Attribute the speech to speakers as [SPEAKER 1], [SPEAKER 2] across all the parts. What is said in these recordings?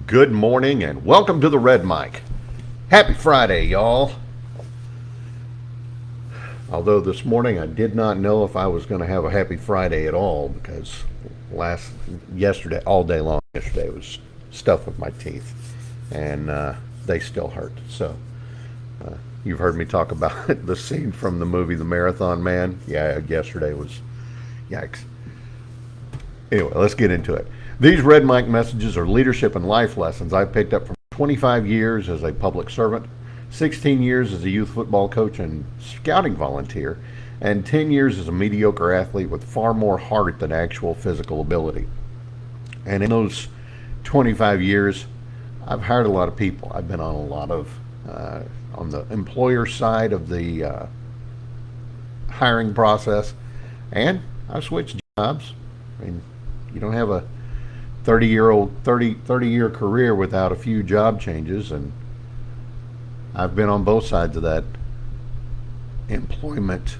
[SPEAKER 1] Good morning and welcome to the Red Mic. Happy Friday, y'all. Although this morning I did not know if I was going to have a happy Friday at all because yesterday, all day long yesterday, was stuff with my teeth and they still hurt. So you've heard me talk about the scene from the movie The Marathon Man. Yeah, yesterday was yikes. Anyway, let's get into it. These Red Mic messages are leadership and life lessons I picked up from 25 years as a public servant, 16 years as a youth football coach and scouting volunteer, and 10 years as a mediocre athlete with far more heart than actual physical ability. And in those 25 years, I've hired a lot of people. I've been on a lot of, on the employer side of the hiring process, and I've switched jobs. I mean, you don't have a 30-year career without a few job changes, and I've been on both sides of that employment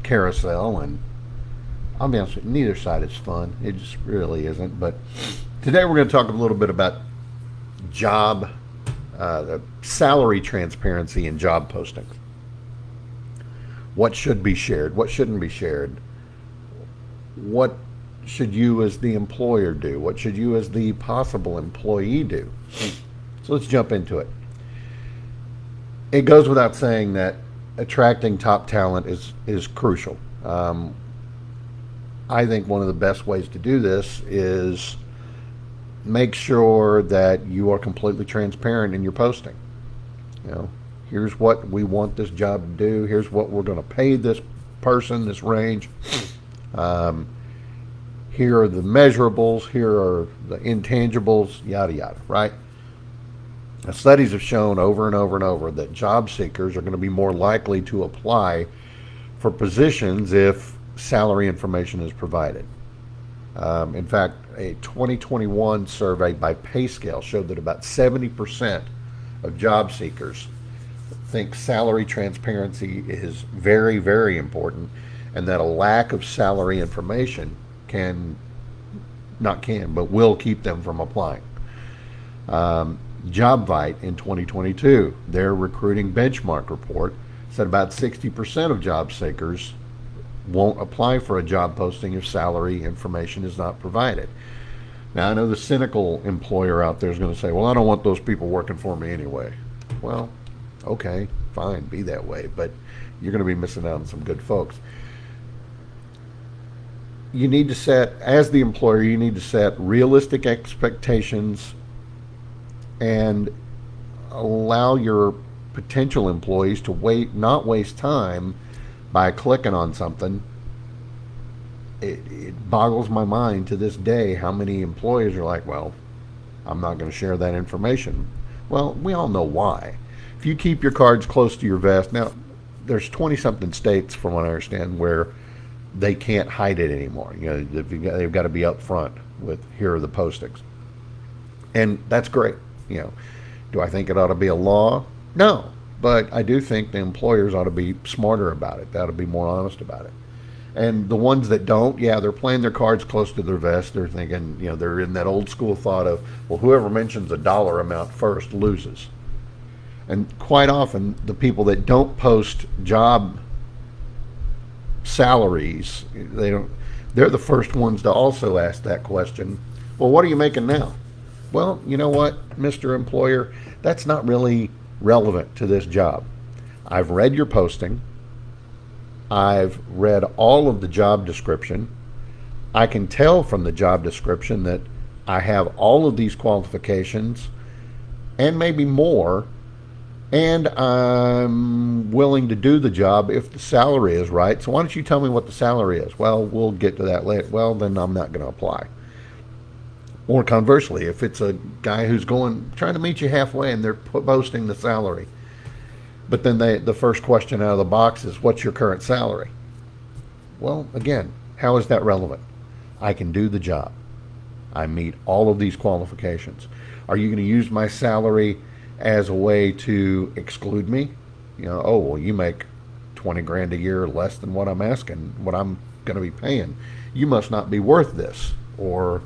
[SPEAKER 1] carousel, and I'll be honest with you, neither side is fun. It just really isn't. But today we're going to talk a little bit about job salary transparency in job postings. What should be shared? What shouldn't be shared? What should you as the employer do? What should you as the possible employee do? So let's jump into it. It goes without saying that attracting top talent is crucial. I think one of the best ways to do this is make sure that you are completely transparent in your posting. You know, here's what we want this job to do. Here's what we're going to pay this person, this range. Here are the measurables, here are the intangibles, yada, yada, right? Now, studies have shown over and over and over that job seekers are going to be more likely to apply for positions if salary information is provided. In fact, a 2021 survey by PayScale showed that about 70% of job seekers think salary transparency is very, very important, and that a lack of salary information will keep them from applying. JobVite in 2022, their recruiting benchmark report said about 60% of job seekers won't apply for a job posting if salary information is not provided. Now, I know the cynical employer out there is going to say, well, I don't want those people working for me anyway. Well, okay, fine, be that way, but you're going to be missing out on some good folks. You need to set, as the employer, you need to set realistic expectations and allow your potential employees to not waste time by clicking on something. It boggles my mind to this day how many employers are like, well, I'm not going to share that information. Well, we all know why. If you keep your cards close to your vest, now there's 20-something states, from what I understand, where they can't hide it anymore. You know, they've got to be upfront with, here are the postings, and that's great. You know, do I think it ought to be a law? No, but I do think the employers ought to be smarter about it. They ought to be more honest about it. And the ones that don't, yeah, they're playing their cards close to their vest. They're thinking, you know, they're in that old school thought of, well, whoever mentions a dollar amount first loses. And quite often, the people that don't post job salaries, they're the first ones to also ask that question. Well, what are you making now? Well, you know what, Mr. Employer, that's not really relevant to this job. I've read your posting. I've read all of the job description. I can tell from the job description that I have all of these qualifications and maybe more, and I'm willing to do the job if the salary is right. So why don't you tell me what the salary is? Well, we'll get to that later. Well, then I'm not going to apply. Or conversely, if it's a guy who's trying to meet you halfway and they're posting the salary, but then the first question out of the box is, what's your current salary? Well, again, how is that relevant? I can do the job. I meet all of these qualifications. Are you going to use my salary as a way to exclude me? You know, oh, well, you make 20 grand a year less than what I'm asking, what I'm going to be paying. You must not be worth this. Or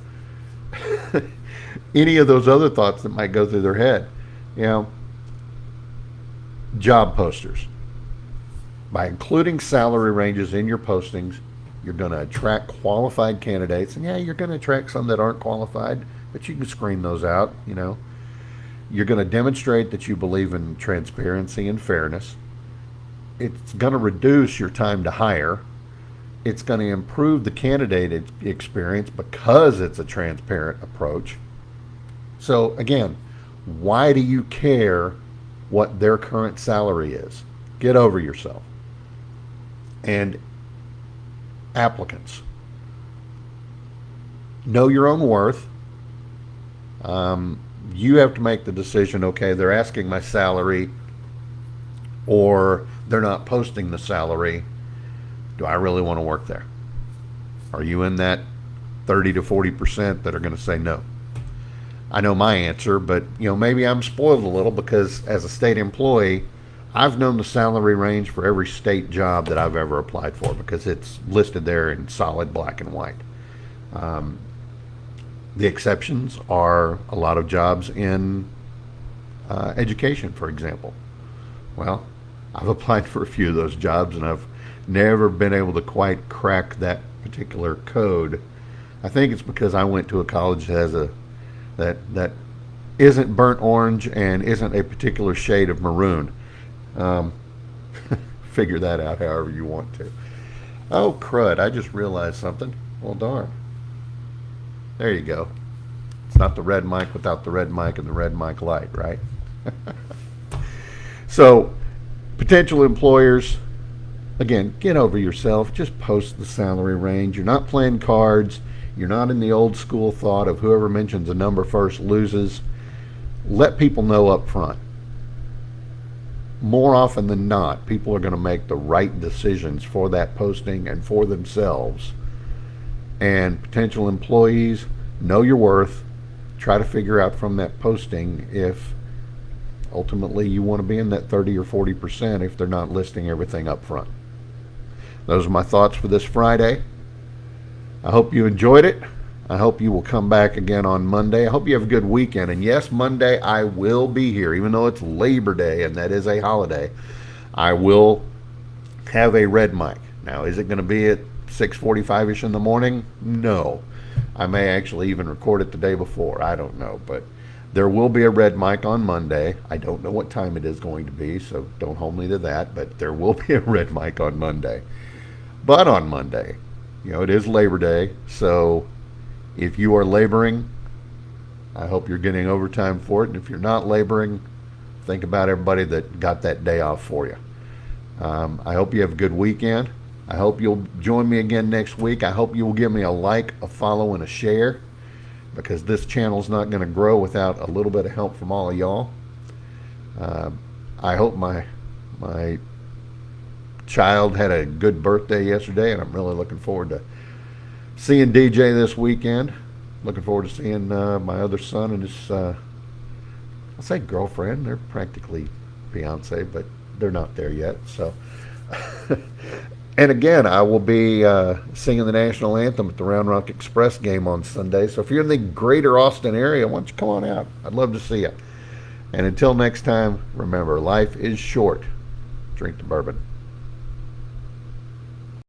[SPEAKER 1] any of those other thoughts that might go through their head. You know, job posters. By including salary ranges in your postings, you're going to attract qualified candidates. And yeah, you're going to attract some that aren't qualified, but you can screen those out, you know. You're going to demonstrate that you believe in transparency and fairness. It's going to reduce your time to hire. It's going to improve the candidate experience because it's a transparent approach. So again, why do you care what their current salary is? Get over yourself. And applicants, know your own worth. You have to make the decision, okay, they're asking my salary or they're not posting the salary. Do I really want to work there? Are you in that 30 to 40% that are going to say no? I know my answer, but you know, maybe I'm spoiled a little because as a state employee, I've known the salary range for every state job that I've ever applied for because it's listed there in solid black and white. The exceptions are a lot of jobs in education, for example. Well, I've applied for a few of those jobs and I've never been able to quite crack that particular code. I think it's because I went to a college that has that isn't burnt orange and isn't a particular shade of maroon. Figure that out however you want to. Oh, crud, I just realized something. Well, darn. There you go. It's not the red mic without the red mic and the red mic light, right? So, potential employers, again, get over yourself. Just post the salary range. You're not playing cards. You're not in the old school thought of whoever mentions a number first loses. Let people know up front. More often than not, people are going to make the right decisions for that posting and for themselves. And potential employees, know your worth. Try to figure out from that posting if ultimately you want to be in that 30 or 40% if they're not listing everything up front. Those are my thoughts for this Friday. I hope you enjoyed it. I hope you will come back again on Monday. I hope you have a good weekend. And yes, Monday I will be here, even though it's Labor Day and that is a holiday. I will have a red mic. Now, is it going to be at 6:45-ish in the morning? No. I may actually even record it the day before. I don't know. But there will be a red mic on Monday. I don't know what time it is going to be, so don't hold me to that. But there will be a red mic on Monday. But on Monday, you know, it is Labor Day, so if you are laboring, I hope you're getting overtime for it. And if you're not laboring, think about everybody that got that day off for you. I hope you have a good weekend. I hope you'll join me again next week. I hope you will give me a like, a follow, and a share because this channel's not going to grow without a little bit of help from all of y'all. I hope my child had a good birthday yesterday, and I'm really looking forward to seeing DJ this weekend. Looking forward to seeing my other son and his, I'll say girlfriend. They're practically fiance, but they're not there yet. So, and again, I will be singing the national anthem at the Round Rock Express game on Sunday. So if you're in the greater Austin area, why don't you come on out? I'd love to see you. And until next time, remember, life is short. Drink the bourbon.